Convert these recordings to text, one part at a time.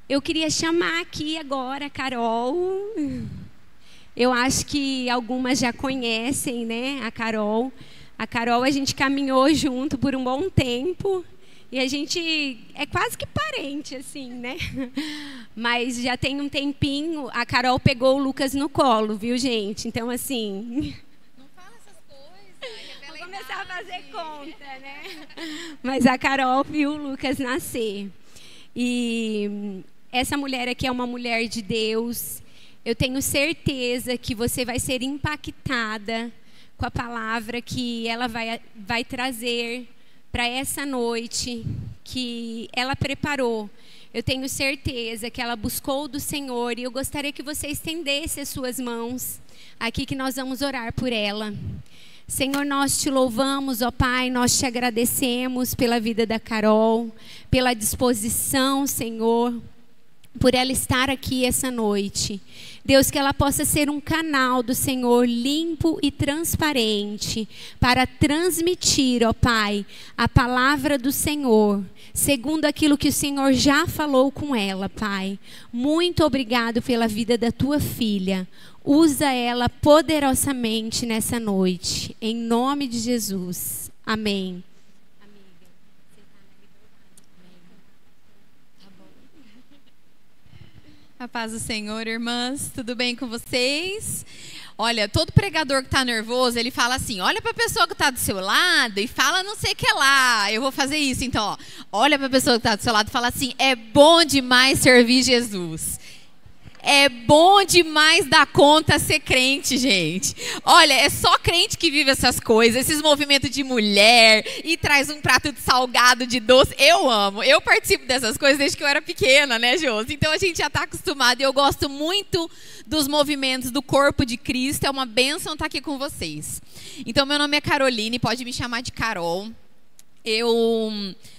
Eu queria chamar aqui agora a Carol. Eu acho que algumas já conhecem, né, a Carol. A Carol, a gente caminhou junto por um bom tempo. E a gente é quase que parente, assim, né? Mas já tem um tempinho, a Carol pegou o Lucas no colo, viu, gente? Então, assim... Não fala essas coisas. Vou começar a fazer conta, né? Mas a Carol viu o Lucas nascer. E essa mulher aqui é uma mulher de Deus. Eu tenho certeza que você vai ser impactada com a palavra que ela vai trazer para essa noite que ela preparou. Eu tenho certeza que ela buscou do Senhor e eu gostaria que você estendesse as suas mãos aqui que nós vamos orar por ela. Senhor, nós te louvamos, ó Pai, nós te agradecemos pela vida da Carol, pela disposição, Senhor, por ela estar aqui essa noite. Deus, que ela possa ser um canal do Senhor limpo e transparente para transmitir, ó Pai, a palavra do Senhor, segundo aquilo que o Senhor já falou com ela, Pai. Muito obrigado pela vida da tua filha. Usa ela poderosamente nessa noite, em nome de Jesus. Amém. A paz do Senhor, irmãs, tudo bem com vocês? Olha, todo pregador que está nervoso, ele fala assim, olha para a pessoa que está do seu lado e fala não sei o que lá. Eu vou fazer isso, então, ó, olha para a pessoa que está do seu lado e fala assim, é bom demais servir Jesus. É bom demais dar conta ser crente, gente. Olha, é só crente que vive essas coisas, esses movimentos de mulher e traz um prato de salgado, de doce. Eu amo, eu participo dessas coisas desde que eu era pequena, né, Josi? Então a gente já está acostumado e eu gosto muito dos movimentos do corpo de Cristo. É uma bênção estar aqui com vocês. Então meu nome é Caroline, pode me chamar de Carol. Eu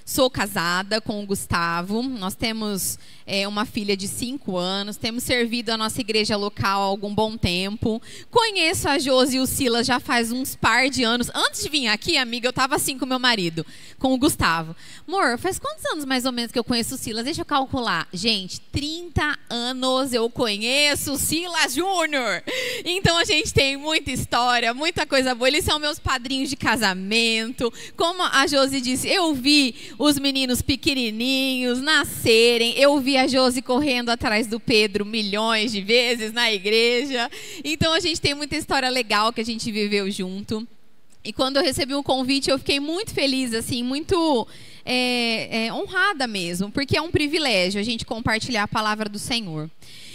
sou casada com o Gustavo, nós temos uma filha de 5 anos, temos servido a nossa igreja local há algum bom tempo. Conheço a Josi e o Silas já faz uns par de anos. Antes de vir aqui, amiga, eu estava assim com meu marido, com o Gustavo. Amor, faz quantos anos mais ou menos que eu conheço o Silas? Deixa eu calcular. Gente, 30 anos eu conheço o Silas Júnior. Então a gente tem muita história, muita coisa boa. Eles são meus padrinhos de casamento. Como a Josi disse, eu vi os meninos pequenininhos nascerem. Eu vi a Josi correndo atrás do Pedro milhões de vezes na igreja. Então a gente tem muita história legal que a gente viveu junto. E quando eu recebi o convite, eu fiquei muito feliz, assim, muito honrada mesmo, porque é um privilégio a gente compartilhar a palavra do Senhor.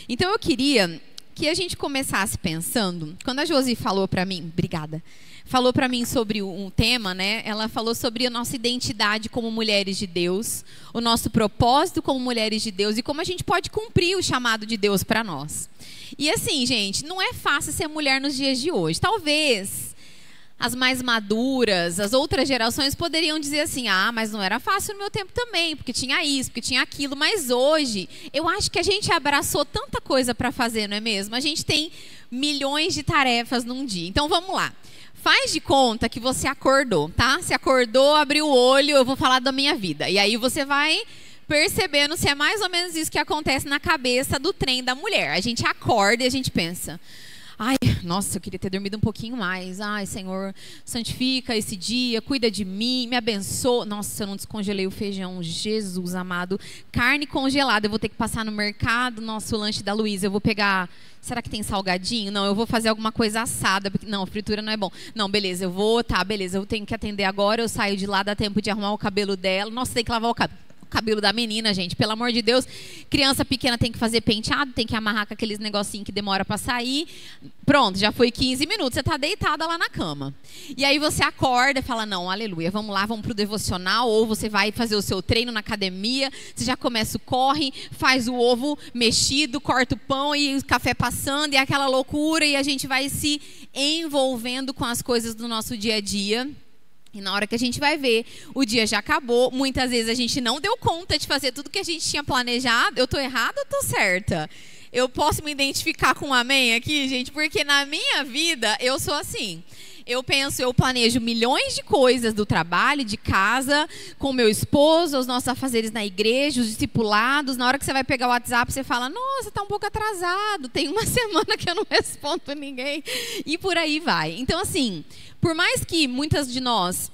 Então eu queria que a gente começasse pensando, quando a Josi falou para mim, obrigada, falou para mim sobre um tema, né? Ela falou sobre a nossa identidade como mulheres de Deus, o nosso propósito como mulheres de Deus e como a gente pode cumprir o chamado de Deus para nós. E assim, gente, não é fácil ser mulher nos dias de hoje. Talvez as mais maduras, as outras gerações poderiam dizer assim, ah, mas não era fácil no meu tempo também, porque tinha isso, porque tinha aquilo. Mas hoje, eu acho que a gente abraçou tanta coisa para fazer, não é mesmo? A gente tem milhões de tarefas num dia. Então, vamos lá. Faz de conta que você acordou, tá? Se acordou, abriu o olho, eu vou falar da minha vida. E aí você vai percebendo se é mais ou menos isso que acontece na cabeça do trem da mulher. A gente acorda e a gente pensa, ai, nossa, eu queria ter dormido um pouquinho mais. Ai, Senhor, santifica esse dia, cuida de mim, me abençoa. Nossa, eu não descongelei o feijão, Jesus amado. Carne congelada, eu vou ter que passar no mercado. Nossa, o lanche da Luísa, eu vou pegar... Será que tem salgadinho? Não, eu vou fazer alguma coisa assada. Porque... Não, fritura não é bom. Não, beleza, eu vou... Tá, beleza, eu tenho que atender agora. Eu saio de lá, dá tempo de arrumar o cabelo dela. Nossa, tem que lavar o cabelo da menina, gente. Pelo amor de Deus. Criança pequena tem que fazer penteado, tem que amarrar com aqueles negocinhos que demora pra sair. Pronto, já foi 15 minutos. Você tá deitada lá na cama. E aí você acorda e fala, não, aleluia, vamos lá, vamos pro devocional. Ou você vai fazer o seu treino na academia. Você já começa o corre, faz o ovo mexido, corta o pão e o café passando. E aquela loucura. E a gente vai se envolvendo com as coisas do nosso dia a dia. E na hora que a gente vai ver, o dia já acabou. Muitas vezes a gente não deu conta de fazer tudo que a gente tinha planejado. Eu tô errada ou tô certa? Eu posso me identificar com um amém aqui, gente? Porque na minha vida eu sou assim. Eu planejo milhões de coisas do trabalho, de casa, com meu esposo, os nossos afazeres na igreja, os discipulados. Na hora que você vai pegar o WhatsApp, você fala, nossa, tá um pouco atrasado, tem uma semana que eu não respondo ninguém. E por aí vai. Então, assim, por mais que muitas de nós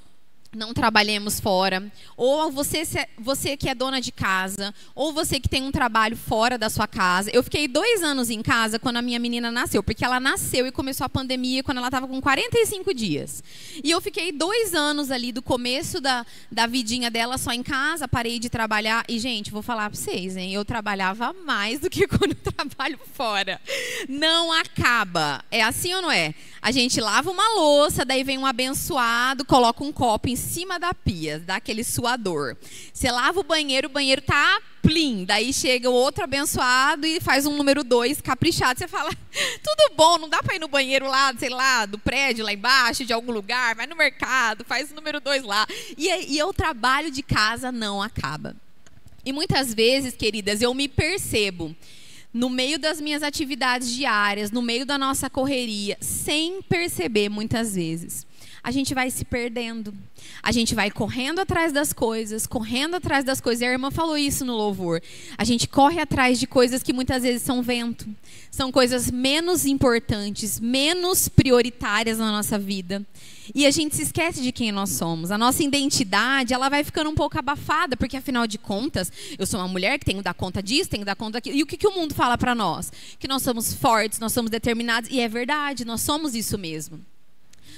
não trabalhemos fora, ou você que é dona de casa, ou você que tem um trabalho fora da sua casa. Eu fiquei 2 anos em casa quando a minha menina nasceu, porque ela nasceu e começou a pandemia quando ela estava com 45 dias. E eu fiquei 2 anos ali do começo da vidinha dela só em casa, parei de trabalhar. E, gente, vou falar para vocês, hein? Eu trabalhava mais do que quando eu trabalho fora. Não acaba. É assim ou não é? A gente lava uma louça, daí vem um abençoado, coloca um copo em cima da pia, dá aquele suador. Você lava o banheiro tá plim. Daí chega o outro abençoado e faz um número 2 caprichado. Você fala, tudo bom, não dá para ir no banheiro lá, sei lá, do prédio lá embaixo, de algum lugar, vai no mercado, faz o número 2 lá. E o trabalho de casa não acaba. E muitas vezes, queridas, eu me percebo no meio das minhas atividades diárias, no meio da nossa correria, sem perceber muitas vezes. A gente vai se perdendo. A gente vai correndo atrás das coisas, E a irmã falou isso no louvor. A gente corre atrás de coisas que muitas vezes são vento. São coisas menos importantes, menos prioritárias na nossa vida. E a gente se esquece de quem nós somos. A nossa identidade, ela vai ficando um pouco abafada, porque afinal de contas, eu sou uma mulher que tenho que dar conta disso, tenho que dar conta daquilo. E o que o mundo fala para nós? Que nós somos fortes, nós somos determinados. E é verdade, nós somos isso mesmo.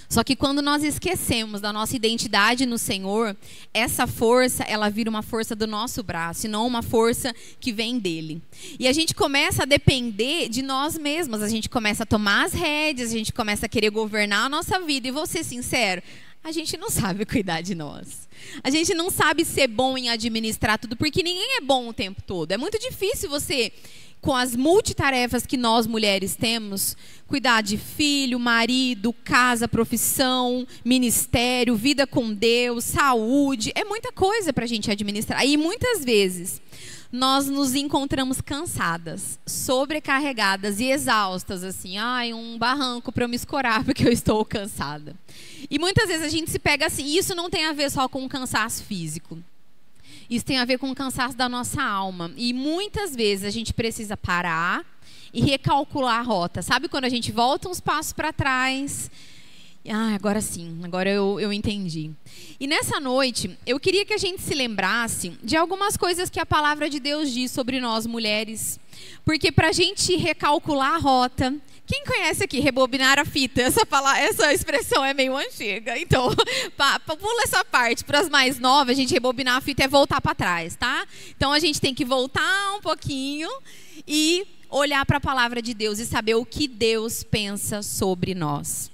Só que quando nós esquecemos da nossa identidade no Senhor, essa força, ela vira uma força do nosso braço, e não uma força que vem dele. E a gente começa a depender de nós mesmos, a gente começa a tomar as rédeas, a gente começa a querer governar a nossa vida. E vou ser sincero, a gente não sabe cuidar de nós. A gente não sabe ser bom em administrar tudo, porque ninguém é bom o tempo todo. É muito difícil você, com as multitarefas que nós mulheres temos, cuidar de filho, marido, casa, profissão, ministério, vida com Deus, saúde. É muita coisa para a gente administrar. E muitas vezes nós nos encontramos cansadas, sobrecarregadas e exaustas, assim, um barranco para eu me escorar porque eu estou cansada. E muitas vezes a gente se pega assim, e isso não tem a ver só com o cansaço físico. Isso tem a ver com o cansaço da nossa alma. E muitas vezes a gente precisa parar e recalcular a rota. Sabe quando a gente volta uns passos para trás? Agora sim, agora eu entendi. E nessa noite, eu queria que a gente se lembrasse de algumas coisas que a palavra de Deus diz sobre nós mulheres. Porque para a gente recalcular a rota... Quem conhece aqui, rebobinar a fita? Essa expressão é meio antiga. Então, pula essa parte. Para as mais novas, a gente rebobinar a fita é voltar para trás, tá? Então, a gente tem que voltar um pouquinho e olhar para a palavra de Deus e saber o que Deus pensa sobre nós.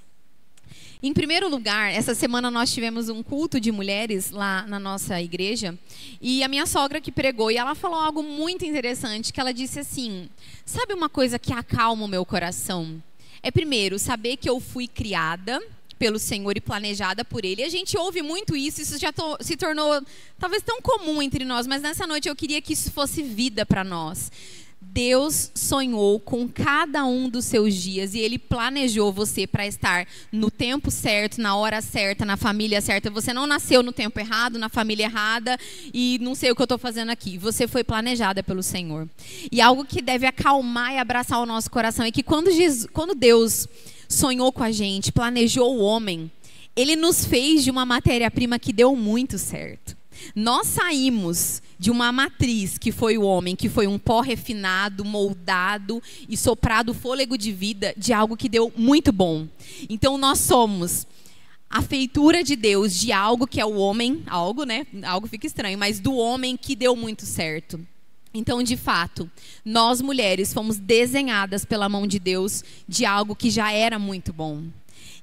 Em primeiro lugar, essa semana nós tivemos um culto de mulheres lá na nossa igreja, e a minha sogra que pregou, e ela falou algo muito interessante, que ela disse assim, sabe uma coisa que acalma o meu coração? É primeiro, saber que eu fui criada pelo Senhor e planejada por Ele. E a gente ouve muito isso já se tornou talvez tão comum entre nós, mas nessa noite eu queria que isso fosse vida para nós. Deus sonhou com cada um dos seus dias e Ele planejou você para estar no tempo certo, na hora certa, na família certa. Você não nasceu no tempo errado, na família errada e não sei o que eu estou fazendo aqui. Você foi planejada pelo Senhor. E algo que deve acalmar e abraçar o nosso coração é que quando Deus sonhou com a gente, planejou o homem, Ele nos fez de uma matéria-prima que deu muito certo. Nós saímos de uma matriz que foi o homem, que foi um pó refinado, moldado e soprado fôlego de vida de algo que deu muito bom. Então nós somos a feitura de Deus de algo que é o homem, algo fica estranho, mas do homem que deu muito certo. Então, de fato, nós mulheres fomos desenhadas pela mão de Deus de algo que já era muito bom.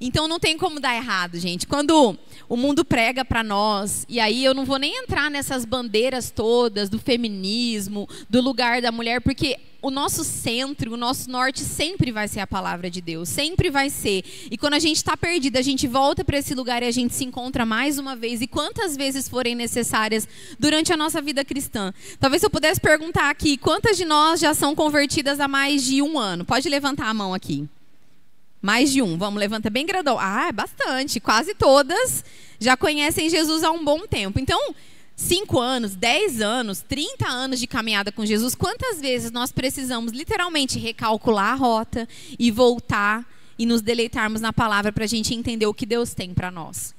Então não tem como dar errado, gente. Quando o mundo prega para nós, e aí eu não vou nem entrar nessas bandeiras todas do feminismo, do lugar da mulher, porque o nosso centro, o nosso norte sempre vai ser a palavra de Deus, sempre vai ser. E quando a gente está perdida, a gente volta para esse lugar e a gente se encontra mais uma vez, e quantas vezes forem necessárias durante a nossa vida cristã. Talvez eu pudesse perguntar aqui, quantas de nós já são convertidas há mais de 1 ano? Pode levantar a mão aqui. Mais de 1, vamos levantar bem grandão. Ah, é bastante, quase todas já conhecem Jesus há um bom tempo. Então, 5 anos, 10 anos, 30 anos de caminhada com Jesus, quantas vezes nós precisamos literalmente recalcular a rota e voltar e nos deleitarmos na palavra para a gente entender o que Deus tem para nós?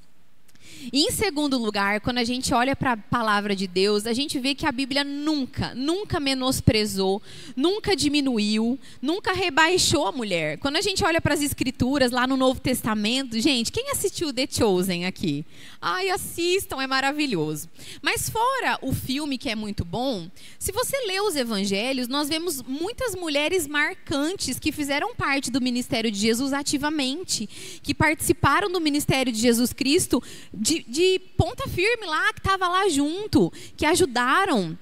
E em segundo lugar, quando a gente olha para a palavra de Deus, a gente vê que a Bíblia nunca menosprezou, nunca diminuiu, nunca rebaixou a mulher. Quando a gente olha para as escrituras lá no Novo Testamento, gente, quem assistiu The Chosen aqui? Ai, assistam, é maravilhoso. Mas fora o filme, que é muito bom, se você lê os evangelhos, nós vemos muitas mulheres marcantes que fizeram parte do ministério de Jesus ativamente, que participaram do ministério de Jesus Cristo de ponta firme lá, que estava lá junto, que ajudaram,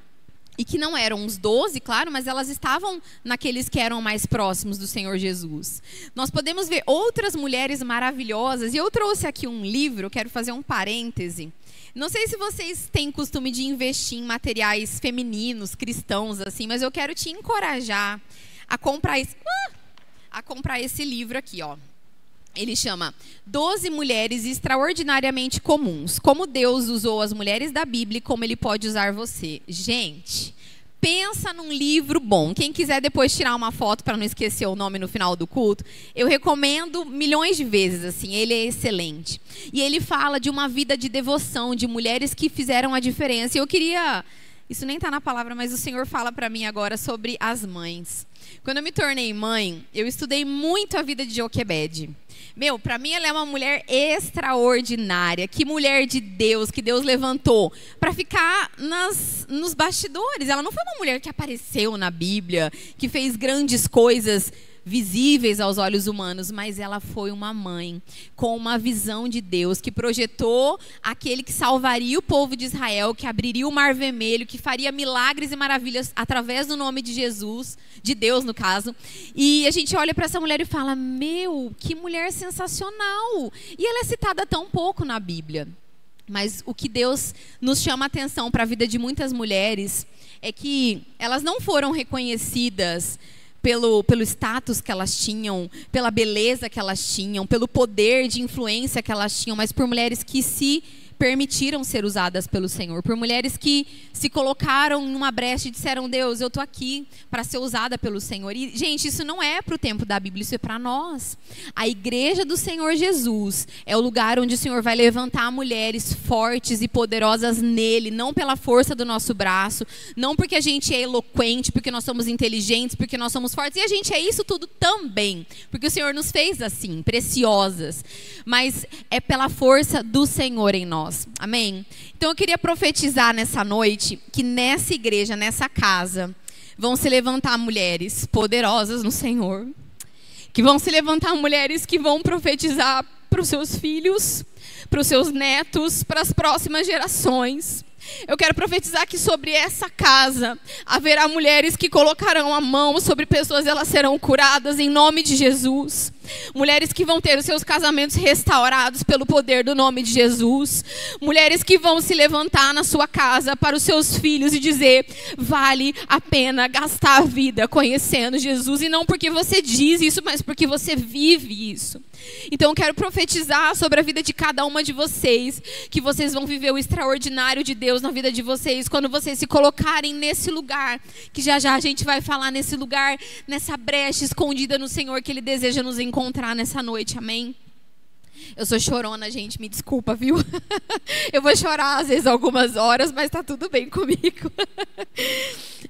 e que não eram os 12, claro, mas elas estavam naqueles que eram mais próximos do Senhor Jesus. Nós podemos ver outras mulheres maravilhosas, e eu trouxe aqui um livro, eu quero fazer um parêntese. Não sei se vocês têm costume de investir em materiais femininos, cristãos, assim, mas eu quero te encorajar a comprar esse livro aqui, ó. Ele chama 12 Mulheres Extraordinariamente Comuns. Como Deus usou as mulheres da Bíblia e como Ele pode usar você. Gente, pensa num livro bom. Quem quiser depois tirar uma foto para não esquecer o nome no final do culto, eu recomendo milhões de vezes, assim, ele é excelente. E ele fala de uma vida de devoção, de mulheres que fizeram a diferença. E eu queria... Isso nem está na palavra, mas o Senhor fala para mim agora sobre as mães. Quando eu me tornei mãe, eu estudei muito a vida de Joquebede. Para mim ela é uma mulher extraordinária. Que mulher de Deus, que Deus levantou para ficar nos bastidores. Ela não foi uma mulher que apareceu na Bíblia, que fez grandes coisas visíveis aos olhos humanos, mas ela foi uma mãe com uma visão de Deus, que projetou aquele que salvaria o povo de Israel, que abriria o Mar Vermelho, que faria milagres e maravilhas através do nome de Jesus, de Deus no caso. E a gente olha para essa mulher e fala, que mulher sensacional! E ela é citada tão pouco na Bíblia. Mas o que Deus nos chama a atenção para a vida de muitas mulheres é que elas não foram reconhecidas pelo status que elas tinham, pela beleza que elas tinham, pelo poder de influência que elas tinham, mas por mulheres que se permitiram ser usadas pelo Senhor, por mulheres que se colocaram numa brecha e disseram, Deus, eu estou aqui para ser usada pelo Senhor. E, gente, isso não é para o tempo da Bíblia, isso é para nós. A igreja do Senhor Jesus é o lugar onde o Senhor vai levantar mulheres fortes e poderosas nele, não pela força do nosso braço, não porque a gente é eloquente, porque nós somos inteligentes, porque nós somos fortes, e a gente é isso tudo também, porque o Senhor nos fez assim, preciosas, mas é pela força do Senhor em nós. Amém? Então eu queria profetizar nessa noite que nessa igreja, nessa casa, vão se levantar mulheres poderosas no Senhor, que vão se levantar mulheres que vão profetizar para os seus filhos, para os seus netos, para as próximas gerações. Eu quero profetizar que sobre essa casa haverá mulheres que colocarão a mão sobre pessoas, elas serão curadas em nome de Jesus. Mulheres que vão ter os seus casamentos restaurados pelo poder do nome de Jesus. Mulheres que vão se levantar na sua casa para os seus filhos e dizer, vale a pena gastar a vida conhecendo Jesus. E não porque você diz isso, mas porque você vive isso. Então eu quero profetizar sobre a vida de cada uma de vocês, que vocês vão viver o extraordinário de Deus na vida de vocês, quando vocês se colocarem nesse lugar, que já já a gente vai falar nesse lugar, nessa brecha escondida no Senhor que Ele deseja nos encontrar nessa noite, amém? Eu sou chorona, gente, me desculpa, viu? Eu vou chorar às vezes algumas horas, mas tá tudo bem comigo.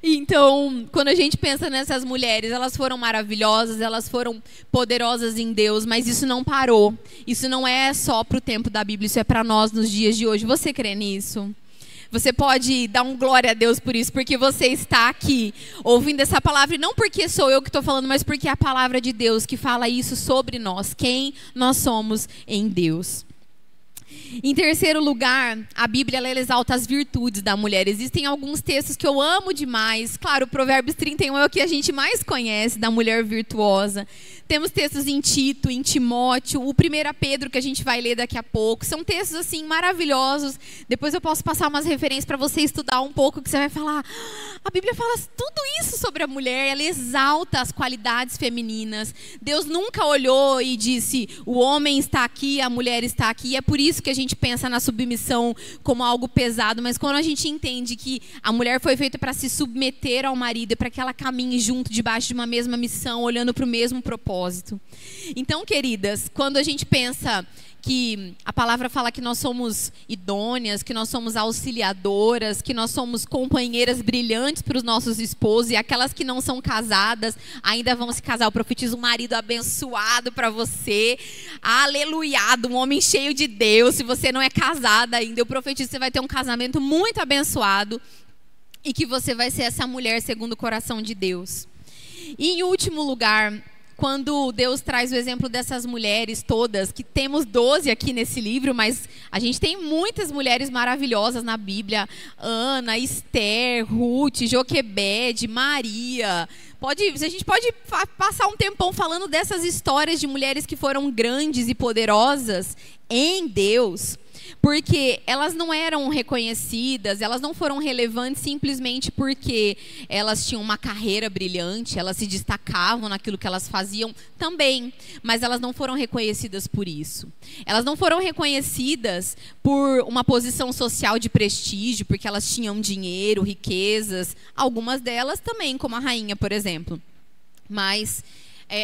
Então, quando a gente pensa nessas mulheres, elas foram maravilhosas, elas foram poderosas em Deus, mas isso não parou. Isso não é só pro tempo da Bíblia, isso é para nós nos dias de hoje. Você crê nisso? Você pode dar um glória a Deus por isso, porque você está aqui ouvindo essa palavra, e não porque sou eu que estou falando, mas porque é a palavra de Deus que fala isso sobre nós, quem nós somos em Deus. Em terceiro lugar, a Bíblia ela exalta as virtudes da mulher. Existem alguns textos que eu amo demais. Claro, o Provérbios 31 é o que a gente mais conhece da mulher virtuosa. Temos textos em Tito, em Timóteo, o 1 Pedro que a gente vai ler daqui a pouco. São textos assim maravilhosos. Depois eu posso passar umas referências para você estudar um pouco, que você vai falar, a Bíblia fala tudo isso sobre a mulher, ela exalta as qualidades femininas. Deus nunca olhou e disse, o homem está aqui, a mulher está aqui. E é por isso que a gente pensa na submissão como algo pesado, mas quando a gente entende que a mulher foi feita para se submeter ao marido e para que ela caminhe junto debaixo de uma mesma missão, olhando para o mesmo propósito. Então, queridas, quando a gente pensa que a palavra fala que nós somos idôneas, que nós somos auxiliadoras, que nós somos companheiras brilhantes para os nossos esposos, e aquelas que não são casadas ainda vão se casar. Eu profetizo um marido abençoado para você, aleluiado, um homem cheio de Deus. Se você não é casada ainda, eu profetizo que você vai ter um casamento muito abençoado e que você vai ser essa mulher segundo o coração de Deus. E em último lugar, quando Deus traz o exemplo dessas mulheres todas, que temos 12 aqui nesse livro, mas a gente tem muitas mulheres maravilhosas na Bíblia, Ana, Esther, Ruth, Joquebede, Maria. A gente pode passar um tempão falando dessas histórias de mulheres que foram grandes e poderosas em Deus, porque elas não eram reconhecidas, elas não foram relevantes simplesmente porque elas tinham uma carreira brilhante, elas se destacavam naquilo que elas faziam também, mas elas não foram reconhecidas por isso. Elas não foram reconhecidas por uma posição social de prestígio, porque elas tinham dinheiro, riquezas, algumas delas também, como a rainha, por exemplo. Mas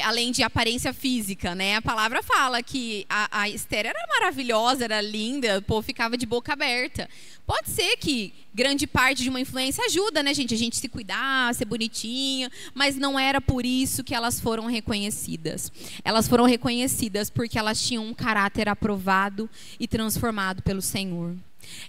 além de aparência física, né? A palavra fala que a Esther era maravilhosa, era linda, o povo ficava de boca aberta. Pode ser que grande parte de uma influência ajuda, né, gente? A gente se cuidar, ser bonitinha, mas não era por isso que elas foram reconhecidas. Elas foram reconhecidas porque elas tinham um caráter aprovado e transformado pelo Senhor.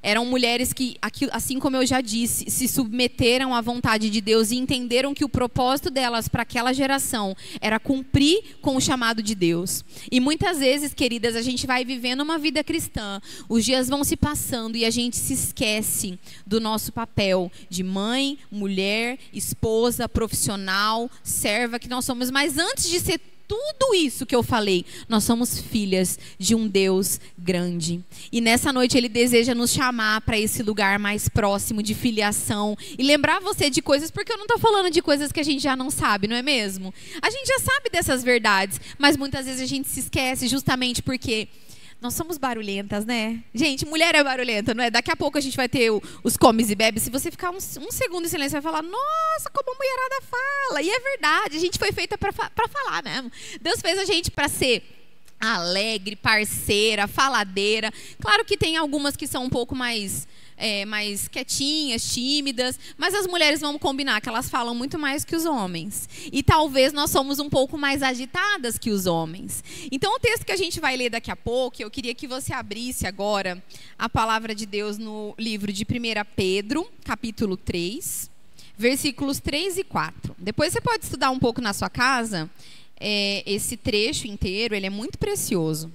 Eram mulheres que, assim como eu já disse, se submeteram à vontade de Deus e entenderam que o propósito delas para aquela geração era cumprir com o chamado de Deus. E muitas vezes, queridas, a gente vai vivendo uma vida cristã, os dias vão se passando e a gente se esquece do nosso papel de mãe, mulher, esposa, profissional, serva que nós somos. Mas antes de ser tudo isso que eu falei, nós somos filhas de um Deus grande. E nessa noite Ele deseja nos chamar para esse lugar mais próximo de filiação e lembrar você de coisas, porque eu não estou falando de coisas que a gente já não sabe, não é mesmo? A gente já sabe dessas verdades, mas muitas vezes a gente se esquece justamente porque nós somos barulhentas, né? Gente, mulher é barulhenta, não é? Daqui a pouco a gente vai ter os comes e bebes. Se você ficar um segundo em silêncio, vai falar, nossa, como a mulherada fala. E é verdade, a gente foi feita para falar mesmo. Deus fez a gente para ser alegre, parceira, faladeira. Claro que tem algumas que são um pouco mais quietinhas, tímidas, mas as mulheres vão combinar que elas falam muito mais que os homens. E talvez nós somos um pouco mais agitadas que os homens. Então o texto que a gente vai ler daqui a pouco, eu queria que você abrisse agora a palavra de Deus no livro de 1 Pedro, capítulo 3, versículos 3 e 4. Depois você pode estudar um pouco na sua casa, esse trecho inteiro, ele é muito precioso.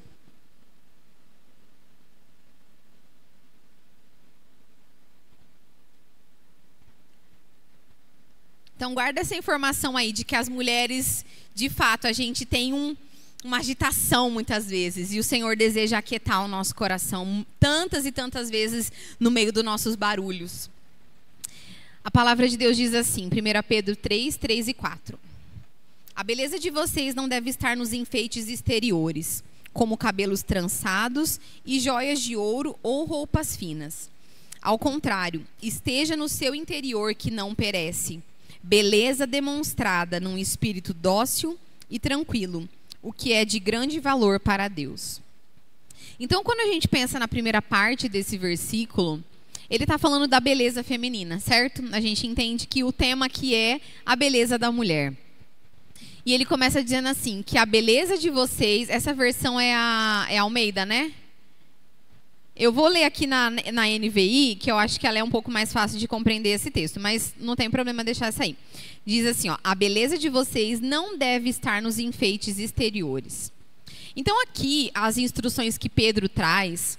Então, guarda essa informação aí de que as mulheres, de fato, a gente tem uma agitação muitas vezes. E o Senhor deseja aquietar o nosso coração tantas e tantas vezes no meio dos nossos barulhos. A palavra de Deus diz assim, 1 Pedro 3, 3 e 4. A beleza de vocês não deve estar nos enfeites exteriores, como cabelos trançados e joias de ouro ou roupas finas. Ao contrário, esteja no seu interior que não perece. Beleza demonstrada num espírito dócil e tranquilo, o que é de grande valor para Deus. Então, quando a gente pensa na primeira parte desse versículo, ele está falando da beleza feminina, certo? A gente entende que o tema aqui é a beleza da mulher. E ele começa dizendo assim, que a beleza de vocês, essa versão é a Almeida, né? Eu vou ler aqui na NVI, que eu acho que ela é um pouco mais fácil de compreender esse texto, mas não tem problema deixar essa aí. Diz assim, ó, a beleza de vocês não deve estar nos enfeites exteriores. Então aqui, as instruções que Pedro traz,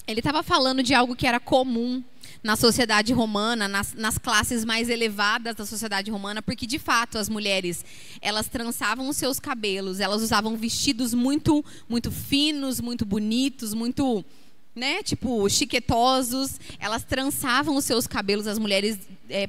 ele estava falando de algo que era comum na sociedade romana, nas classes mais elevadas da sociedade romana, porque de fato as mulheres, elas trançavam os seus cabelos, elas usavam vestidos muito, muito finos, muito bonitos, muito, né, tipo, chiquetosos, elas trançavam os seus cabelos, as mulheres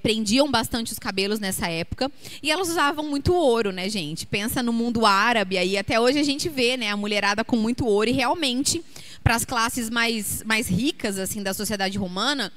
prendiam bastante os cabelos nessa época, e elas usavam muito ouro, né, gente? Pensa no mundo árabe, aí até hoje a gente vê, né, a mulherada com muito ouro, e realmente, para as classes mais ricas, assim, da sociedade romana,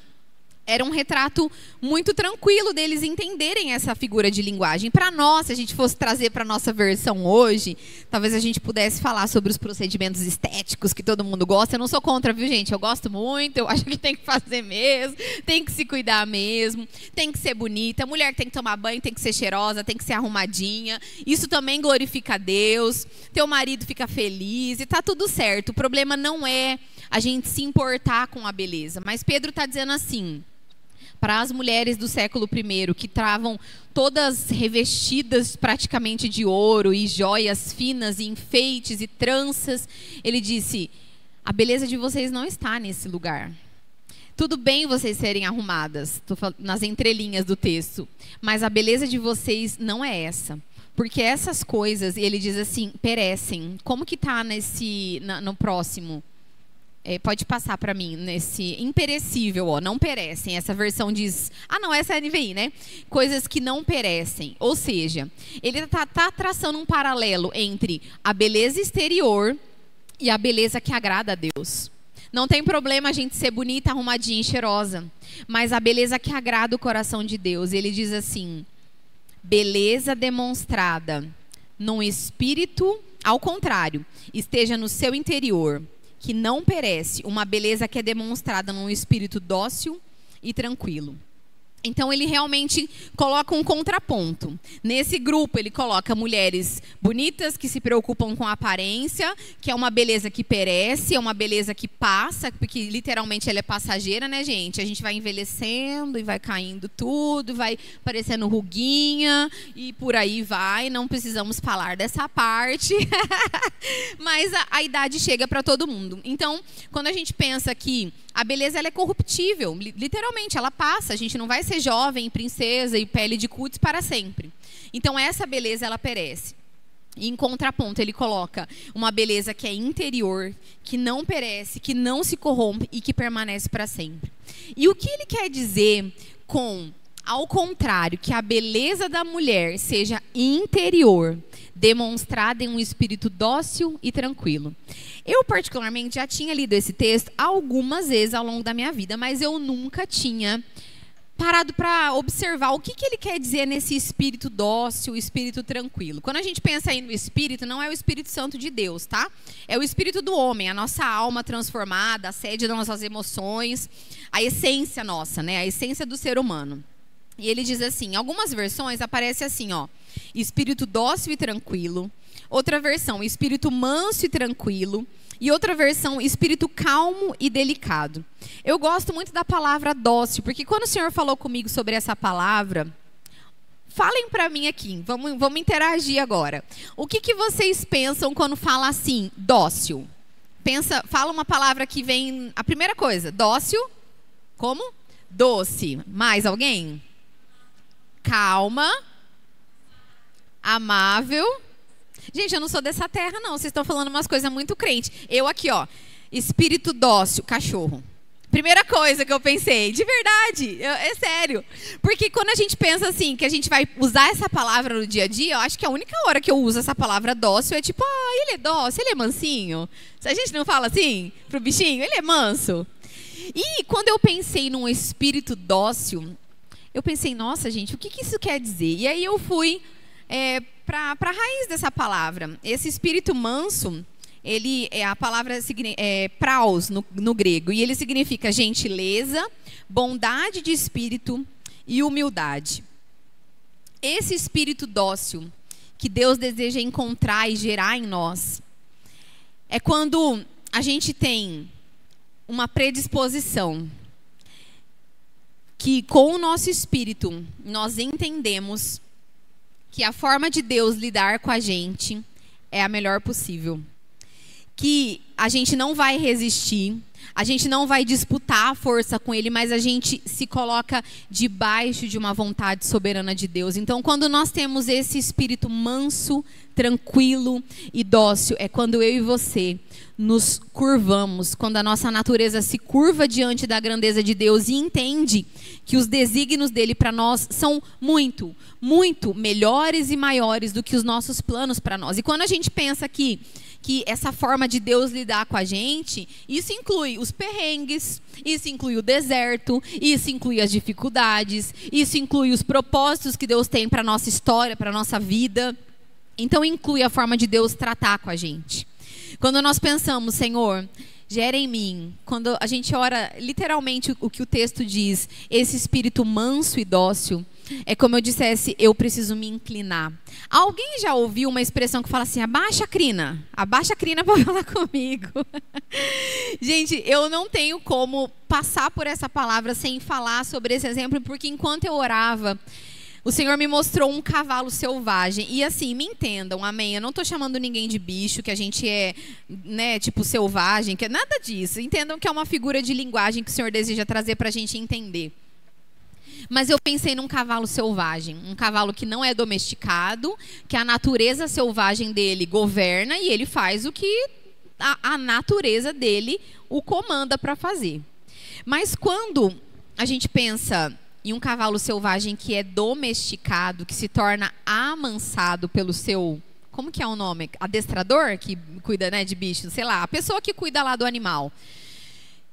era um retrato muito tranquilo deles entenderem essa figura de linguagem. Para nós, se a gente fosse trazer para a nossa versão hoje, talvez a gente pudesse falar sobre os procedimentos estéticos que todo mundo gosta. Eu não sou contra, viu, gente? Eu gosto muito, eu acho que tem que fazer mesmo, tem que se cuidar mesmo, tem que ser bonita, a mulher tem que tomar banho, tem que ser cheirosa, tem que ser arrumadinha. Isso também glorifica a Deus, teu marido fica feliz e tá tudo certo. O problema não é a gente se importar com a beleza. Mas Pedro está dizendo assim, para as mulheres do século I, que estavam todas revestidas praticamente de ouro e joias finas, e enfeites e tranças, ele disse, a beleza de vocês não está nesse lugar. Tudo bem vocês serem arrumadas, estou falando nas entrelinhas do texto, mas a beleza de vocês não é essa. Porque essas coisas, ele diz assim, perecem. Como que está no próximo? Pode passar para mim, nesse imperecível, ó, não perecem. Essa versão diz, não, essa é a NVI, né? Coisas que não perecem. Ou seja, ele está traçando um paralelo entre a beleza exterior e a beleza que agrada a Deus. Não tem problema a gente ser bonita, arrumadinha e cheirosa, mas a beleza que agrada o coração de Deus. Ele diz assim, beleza demonstrada num espírito, ao contrário, esteja no seu interior, que não perece, uma beleza que é demonstrada num espírito dócil e tranquilo. Então ele realmente coloca um contraponto. Nesse grupo ele coloca mulheres bonitas que se preocupam com a aparência, que é uma beleza que perece, é uma beleza que passa, porque literalmente ela é passageira, né, gente? A gente vai envelhecendo e vai caindo tudo, vai parecendo ruguinha e por aí vai. Não precisamos falar dessa parte, mas a idade chega para todo mundo. Então, quando a gente pensa que a beleza ela é corruptível, literalmente, ela passa. A gente não vai ser jovem, princesa e pele de cutis para sempre. Então, essa beleza, ela perece. E, em contraponto, ele coloca uma beleza que é interior, que não perece, que não se corrompe e que permanece para sempre. E o que ele quer dizer com, ao contrário, que a beleza da mulher seja interior, demonstrada em um espírito dócil e tranquilo? Eu, particularmente, já tinha lido esse texto algumas vezes ao longo da minha vida, mas eu nunca tinha parado para observar o que ele quer dizer nesse espírito dócil, espírito tranquilo. Quando a gente pensa aí no espírito, não é o Espírito Santo de Deus, tá? É o espírito do homem, a nossa alma transformada, a sede das nossas emoções, a essência nossa, né? A essência do ser humano. E ele diz assim, em algumas versões aparece assim, ó, espírito dócil e tranquilo. Outra versão, espírito manso e tranquilo. E outra versão, espírito calmo e delicado. Eu gosto muito da palavra dócil, porque quando o Senhor falou comigo sobre essa palavra, falem para mim aqui, vamos interagir agora. O que vocês pensam quando fala assim, dócil? Fala uma palavra que vem, a primeira coisa, dócil, como? Doce. Mais alguém? Calma, amável. Gente, eu não sou dessa terra, não. Vocês estão falando umas coisas muito crentes. Eu aqui, ó, espírito dócil, cachorro. Primeira coisa que eu pensei, de verdade, é sério. Porque quando a gente pensa assim, que a gente vai usar essa palavra no dia a dia, eu acho que a única hora que eu uso essa palavra dócil é tipo, ele é dócil, ele é mansinho. Se a gente não fala assim pro bichinho, ele é manso. E quando eu pensei num espírito dócil, eu pensei, nossa, gente, o que isso quer dizer? E aí eu fui para a raiz dessa palavra. Esse espírito manso, a palavra é praus no grego, e ele significa gentileza, bondade de espírito e humildade. Esse espírito dócil que Deus deseja encontrar e gerar em nós, é quando a gente tem uma predisposição que com o nosso espírito nós entendemos que a forma de Deus lidar com a gente é a melhor possível. Que a gente não vai resistir, a gente não vai disputar a força com Ele, mas a gente se coloca debaixo de uma vontade soberana de Deus. Então, quando nós temos esse espírito manso, tranquilo e dócil, é quando eu e você nos curvamos, quando a nossa natureza se curva diante da grandeza de Deus e entende que os desígnios dele para nós são muito, muito melhores e maiores do que os nossos planos para nós. E quando a gente pensa que essa forma de Deus lidar com a gente, isso inclui os perrengues, isso inclui o deserto, isso inclui as dificuldades, isso inclui os propósitos que Deus tem para a nossa história, para a nossa vida. Então inclui a forma de Deus tratar com a gente. Quando nós pensamos, Senhor, gera em mim, quando a gente ora literalmente o que o texto diz, esse espírito manso e dócil, é como eu dissesse, eu preciso me inclinar. Alguém já ouviu uma expressão que fala assim, abaixa a crina para falar comigo. Gente, eu não tenho como passar por essa palavra sem falar sobre esse exemplo, porque enquanto eu orava, o Senhor me mostrou um cavalo selvagem. E assim, me entendam, amém? Eu não estou chamando ninguém de bicho, que a gente é, né, tipo selvagem, que é nada disso. Entendam que é uma figura de linguagem que o Senhor deseja trazer para a gente entender. Mas eu pensei num cavalo selvagem, um cavalo que não é domesticado, que a natureza selvagem dele governa e ele faz o que a natureza dele o comanda para fazer. Mas quando a gente pensa em um cavalo selvagem que é domesticado, que se torna amansado pelo seu, como que é o nome? Adestrador, que cuida, né, de bichos, sei lá, a pessoa que cuida lá do animal.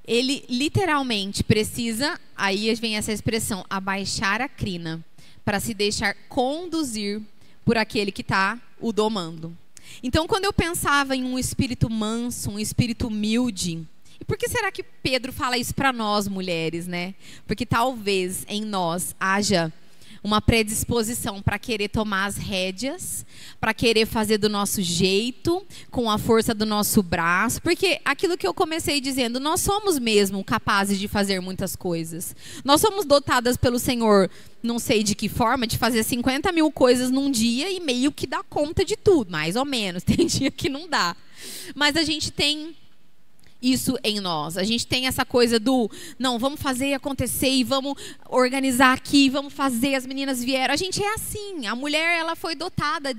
Ele literalmente precisa, aí vem essa expressão, abaixar a crina, para se deixar conduzir por aquele que está o domando. Então, quando eu pensava em um espírito manso, um espírito humilde, e por que será que Pedro fala isso para nós, mulheres, né? Porque talvez em nós haja uma predisposição para querer tomar as rédeas, para querer fazer do nosso jeito, com a força do nosso braço. Porque aquilo que eu comecei dizendo, nós somos mesmo capazes de fazer muitas coisas. Nós somos dotadas pelo Senhor, não sei de que forma, de fazer 50 mil coisas num dia e meio que dá conta de tudo, mais ou menos. Tem dia que não dá. Mas a gente tem isso em nós. A gente tem essa coisa do, não, vamos fazer acontecer e vamos organizar aqui, vamos fazer, as meninas vieram. A gente é assim. A mulher, ela foi dotada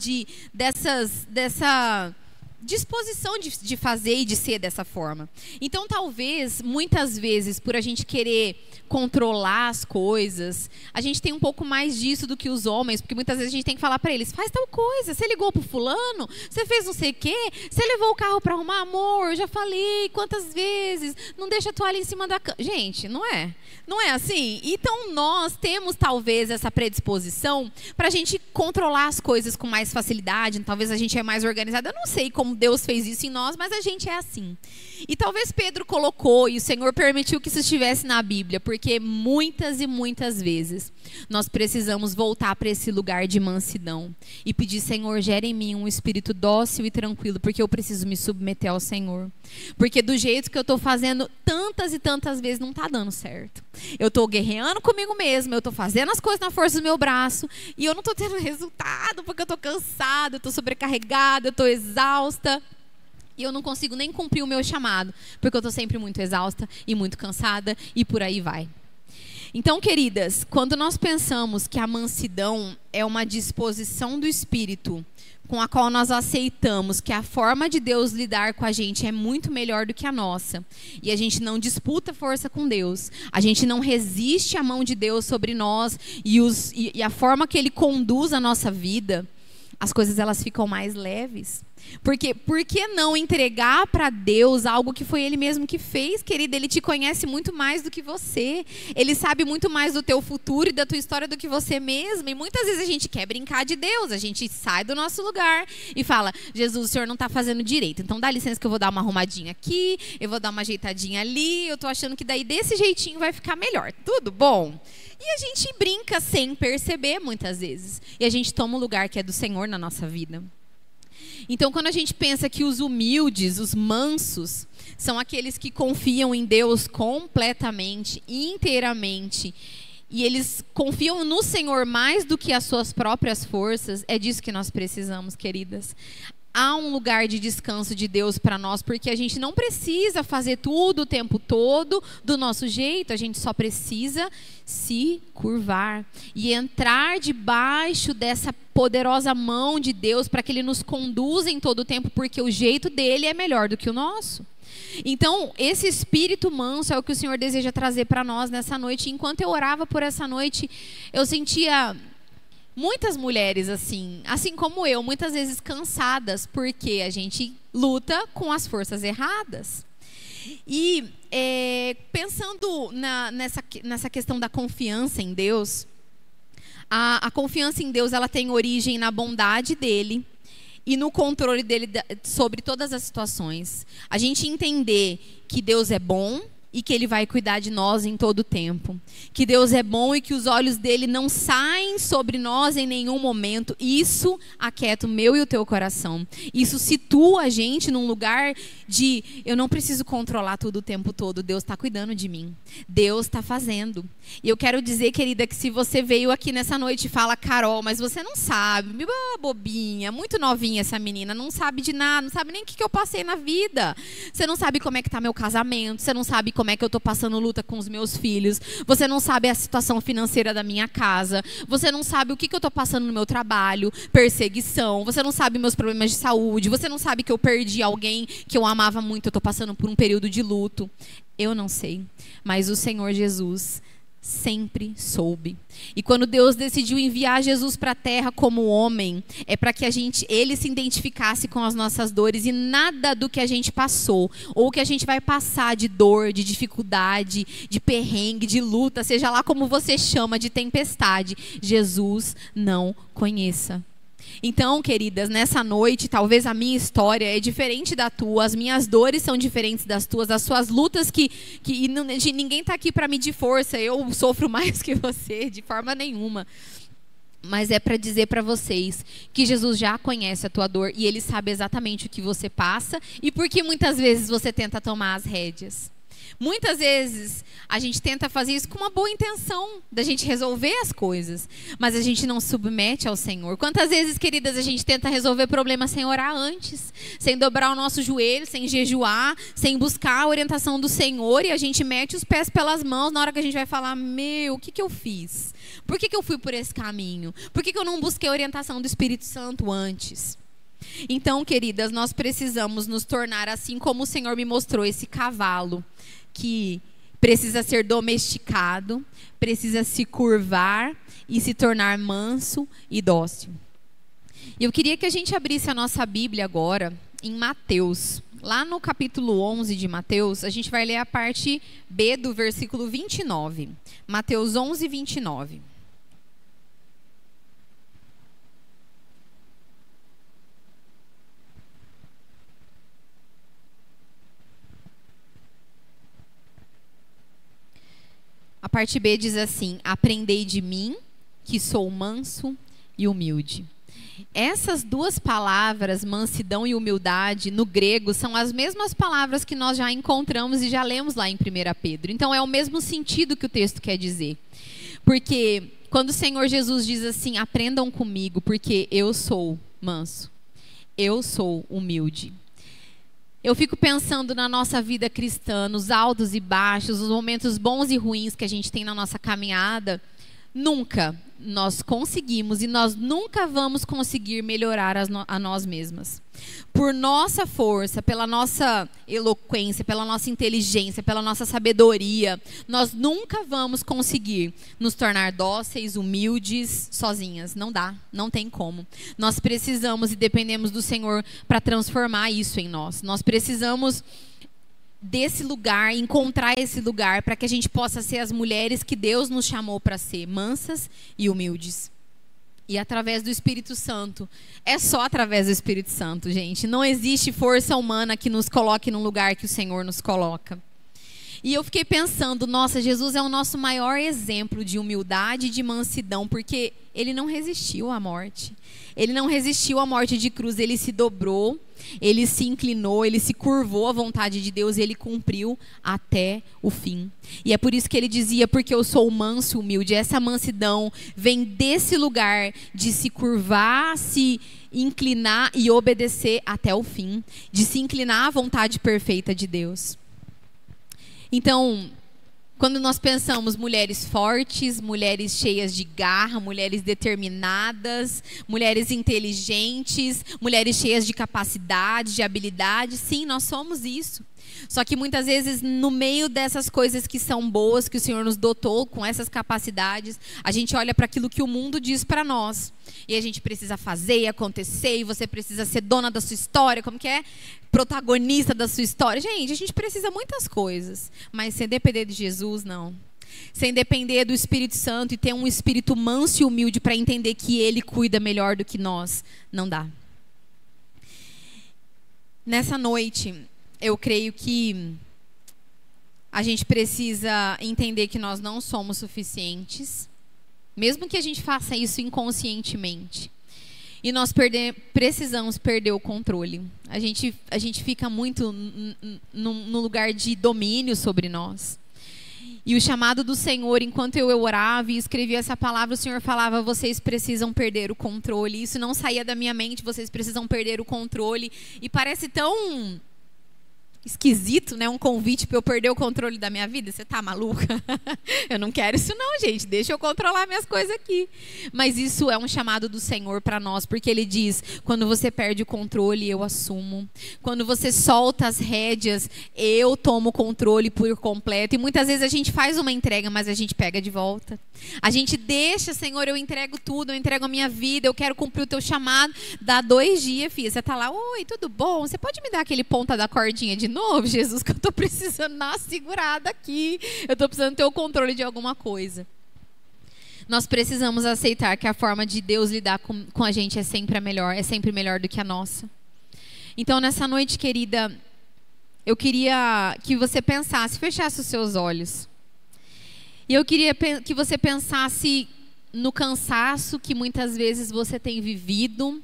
dessa disposição de fazer e de ser dessa forma. Então, talvez, muitas vezes, por a gente querer controlar as coisas, a gente tem um pouco mais disso do que os homens, porque muitas vezes a gente tem que falar para eles, faz tal coisa, você ligou pro fulano, você fez não sei o quê, você levou o carro para arrumar, amor, eu já falei quantas vezes, não deixa a toalha em cima da cama. Gente, não é assim? Então, nós temos talvez essa predisposição para a gente controlar as coisas com mais facilidade, talvez a gente é mais organizado, eu não sei como Deus fez isso em nós, mas a gente é assim. E talvez Pedro colocou, e o Senhor permitiu que isso estivesse na Bíblia, porque muitas e muitas vezes nós precisamos voltar para esse lugar de mansidão e pedir, Senhor, gera em mim um espírito dócil e tranquilo, porque eu preciso me submeter ao Senhor. Porque do jeito que eu estou fazendo tantas e tantas vezes não está dando certo. Eu estou guerreando comigo mesma, eu estou fazendo as coisas na força do meu braço e eu não estou tendo resultado porque eu estou cansada, eu estou sobrecarregada, eu estou exausta. E eu não consigo nem cumprir o meu chamado, porque eu estou sempre muito exausta e muito cansada e por aí vai. Então, queridas, quando nós pensamos que a mansidão é uma disposição do Espírito com a qual nós aceitamos que a forma de Deus lidar com a gente é muito melhor do que a nossa, e a gente não disputa força com Deus, a gente não resiste à mão de Deus sobre nós e a forma que Ele conduz a nossa vida, as coisas elas ficam mais leves. Porque por que não entregar para Deus algo que foi Ele mesmo que fez, querida? Ele te conhece muito mais do que você. Ele sabe muito mais do teu futuro e da tua história do que você mesma. E muitas vezes a gente quer brincar de Deus. A gente sai do nosso lugar e fala, Jesus, o Senhor não está fazendo direito. Então dá licença que eu vou dar uma arrumadinha aqui, eu vou dar uma ajeitadinha ali. Eu estou achando que daí desse jeitinho vai ficar melhor. Tudo bom? E a gente brinca sem perceber muitas vezes. E a gente toma o lugar que é do Senhor na nossa vida. Então, quando a gente pensa que os humildes, os mansos, são aqueles que confiam em Deus completamente, inteiramente, e eles confiam no Senhor mais do que as suas próprias forças, é disso que nós precisamos, queridas. Há um lugar de descanso de Deus para nós, porque a gente não precisa fazer tudo o tempo todo do nosso jeito, a gente só precisa se curvar e entrar debaixo dessa poderosa mão de Deus para que Ele nos conduza em todo o tempo, porque o jeito dele é melhor do que o nosso. Então, esse espírito manso é o que o Senhor deseja trazer para nós nessa noite. Enquanto eu orava por essa noite, eu sentia muitas mulheres assim como eu, muitas vezes cansadas, porque a gente luta com as forças erradas. E pensando nessa questão da confiança em Deus, a confiança em Deus, ela tem origem na bondade dele e no controle dele sobre todas as situações. A gente entender que Deus é bom e que Ele vai cuidar de nós em todo o tempo. Que Deus é bom e que os olhos dele não saem sobre nós em nenhum momento. Isso aquieta o meu e o teu coração. Isso situa a gente num lugar de eu não preciso controlar tudo o tempo todo. Deus está cuidando de mim. Deus está fazendo. E eu quero dizer, querida, que se você veio aqui nessa noite e fala, Carol, mas você não sabe, bobinha, muito novinha essa menina, não sabe de nada, não sabe nem o que eu passei na vida. Você não sabe como é que está meu casamento, você não sabe como é que eu estou passando luta com os meus filhos, você não sabe a situação financeira da minha casa, você não sabe o que eu estou passando no meu trabalho, perseguição, você não sabe meus problemas de saúde, você não sabe que eu perdi alguém que eu amava muito, eu estou passando por um período de luto. Eu não sei, mas o Senhor Jesus sempre soube. E quando Deus decidiu enviar Jesus para a terra como homem, é para que ele se identificasse com as nossas dores, e nada do que a gente passou, ou que a gente vai passar de dor, de dificuldade, de perrengue, de luta, seja lá como você chama, de tempestade, Jesus não conheça. Então, queridas, nessa noite, talvez a minha história é diferente da tua, as minhas dores são diferentes das tuas, as suas lutas ninguém está aqui para medir força, eu sofro mais que você, de forma nenhuma. Mas é para dizer para vocês que Jesus já conhece a tua dor e Ele sabe exatamente o que você passa e por que muitas vezes você tenta tomar as rédeas. Muitas vezes a gente tenta fazer isso com uma boa intenção da gente resolver as coisas, mas a gente não submete ao Senhor. Quantas vezes, queridas, a gente tenta resolver problemas sem orar antes, sem dobrar o nosso joelho, sem jejuar, sem buscar a orientação do Senhor, e a gente mete os pés pelas mãos na hora que a gente vai falar, o que eu fiz? Por que eu fui por esse caminho? Por que eu não busquei a orientação do Espírito Santo antes? Então, queridas, nós precisamos nos tornar assim como o Senhor me mostrou, esse cavalo que precisa ser domesticado, precisa se curvar e se tornar manso e dócil. E eu queria que a gente abrisse a nossa Bíblia agora em Mateus. Lá no capítulo 11 de Mateus, a gente vai ler a parte B do versículo 29. Mateus 11, 29. A parte B diz assim: aprendei de mim, que sou manso e humilde. Essas duas palavras, mansidão e humildade, no grego, são as mesmas palavras que nós já encontramos e já lemos lá em 1 Pedro. Então, é o mesmo sentido que o texto quer dizer. Porque quando o Senhor Jesus diz assim, aprendam comigo, porque eu sou manso, eu sou humilde. Eu fico pensando na nossa vida cristã, nos altos e baixos, os momentos bons e ruins que a gente tem na nossa caminhada. Nunca nós conseguimos e nós nunca vamos conseguir melhorar a nós mesmas. Por nossa força, pela nossa eloquência, pela nossa inteligência, pela nossa sabedoria, nós nunca vamos conseguir nos tornar dóceis, humildes, sozinhas. Não dá, não tem como. Nós precisamos e dependemos do Senhor para transformar isso em nós. Nós precisamos desse lugar, encontrar esse lugar para que a gente possa ser as mulheres que Deus nos chamou para ser, mansas e humildes. E através do Espírito Santo. É só através do Espírito Santo, gente. Não existe força humana que nos coloque no lugar que o Senhor nos coloca. E eu fiquei pensando, nossa, Jesus é o nosso maior exemplo de humildade e de mansidão, porque ele não resistiu à morte. Ele não resistiu à morte de cruz, ele se dobrou, ele se inclinou, ele se curvou à vontade de Deus e ele cumpriu até o fim. E é por isso que ele dizia, porque eu sou manso e humilde. Essa mansidão vem desse lugar de se curvar, se inclinar e obedecer até o fim, de se inclinar à vontade perfeita de Deus. Então, quando nós pensamos mulheres fortes, mulheres cheias de garra, mulheres determinadas, mulheres inteligentes, mulheres cheias de capacidade, de habilidade, sim, nós somos isso. Só que muitas vezes, no meio dessas coisas que são boas, que o Senhor nos dotou com essas capacidades, a gente olha para aquilo que o mundo diz para nós. E a gente precisa fazer e acontecer, e você precisa ser dona da sua história, como que é? Protagonista da sua história. Gente, a gente precisa muitas coisas, mas sem depender de Jesus, não. Sem depender do Espírito Santo e ter um espírito manso e humilde para entender que Ele cuida melhor do que nós, não dá. Nessa noite, eu creio que a gente precisa entender que nós não somos suficientes, mesmo que a gente faça isso inconscientemente. E nós precisamos perder o controle. A gente fica muito no lugar de domínio sobre nós. E o chamado do Senhor, enquanto eu orava e escrevia essa palavra, o Senhor falava, vocês precisam perder o controle. Isso não saía da minha mente, vocês precisam perder o controle. E parece tão esquisito, né? Um convite para eu perder o controle da minha vida. Você tá maluca? Eu não quero isso não, gente. Deixa eu controlar minhas coisas aqui. Mas isso é um chamado do Senhor para nós, porque Ele diz, quando você perde o controle, eu assumo. Quando você solta as rédeas, eu tomo o controle por completo. E muitas vezes a gente faz uma entrega, mas a gente pega de volta. A gente deixa, Senhor, eu entrego tudo, eu entrego a minha vida, eu quero cumprir o teu chamado. Dá 2 dias, filha, você tá lá, oi, tudo bom? Você pode me dar aquele ponta da cordinha de novo, Jesus, que eu tô precisando dar uma segurada aqui. Eu tô precisando ter o controle de alguma coisa. Nós precisamos aceitar que a forma de Deus lidar com a gente é sempre a melhor, é sempre melhor do que a nossa. Então, nessa noite, querida, eu queria que você pensasse, fechasse os seus olhos. E eu queria que você pensasse no cansaço que muitas vezes você tem vivido,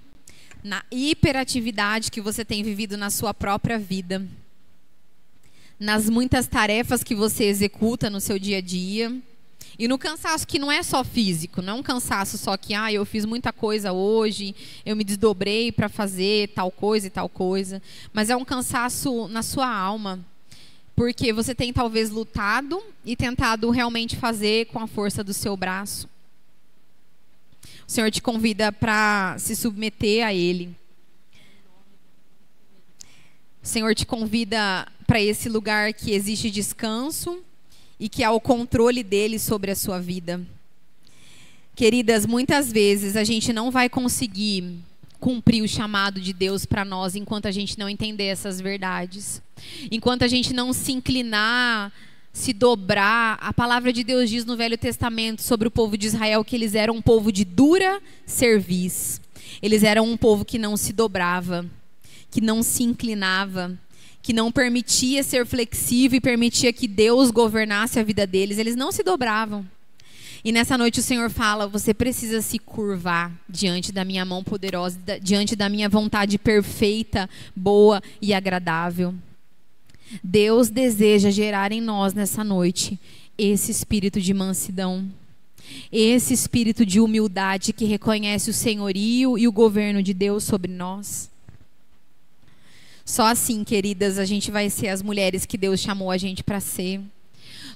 na hiperatividade que você tem vivido na sua própria vida, nas muitas tarefas que você executa no seu dia a dia, e no cansaço que não é só físico, não é um cansaço só que, eu fiz muita coisa hoje, eu me desdobrei para fazer tal coisa e tal coisa, mas é um cansaço na sua alma, porque você tem talvez lutado e tentado realmente fazer com a força do seu braço. O Senhor te convida para se submeter a Ele. O Senhor te convida para esse lugar que existe descanso e que há o controle dele sobre a sua vida. Queridas, muitas vezes a gente não vai conseguir cumprir o chamado de Deus para nós enquanto a gente não entender essas verdades. Enquanto a gente não se inclinar, se dobrar. A palavra de Deus diz no Velho Testamento sobre o povo de Israel que eles eram um povo de dura cerviz. Eles eram um povo que não se dobrava, que não se inclinava, que não permitia ser flexível e permitia que Deus governasse a vida deles. Eles não se dobravam. E nessa noite o Senhor fala, você precisa se curvar diante da minha mão poderosa, diante da minha vontade perfeita, boa e agradável. Deus deseja gerar em nós nessa noite esse espírito de mansidão, esse espírito de humildade que reconhece o senhorio e o governo de Deus sobre nós. Só assim, queridas, a gente vai ser as mulheres que Deus chamou a gente para ser.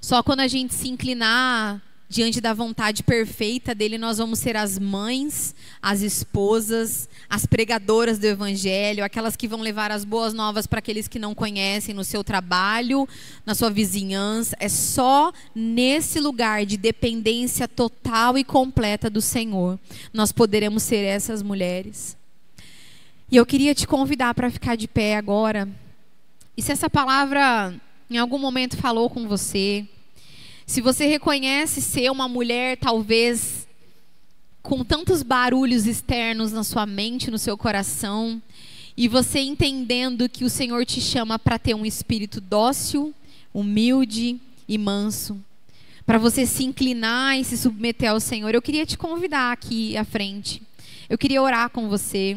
Só quando a gente se inclinar diante da vontade perfeita dele, nós vamos ser as mães, as esposas, as pregadoras do evangelho, aquelas que vão levar as boas novas para aqueles que não conhecem no seu trabalho, na sua vizinhança. É só nesse lugar de dependência total e completa do Senhor nós poderemos ser essas mulheres. E eu queria te convidar para ficar de pé agora. E se essa palavra em algum momento falou com você, se você reconhece ser uma mulher talvez com tantos barulhos externos na sua mente, no seu coração, e você entendendo que o Senhor te chama para ter um espírito dócil, humilde e manso, para você se inclinar e se submeter ao Senhor, eu queria te convidar aqui à frente. Eu queria orar com você.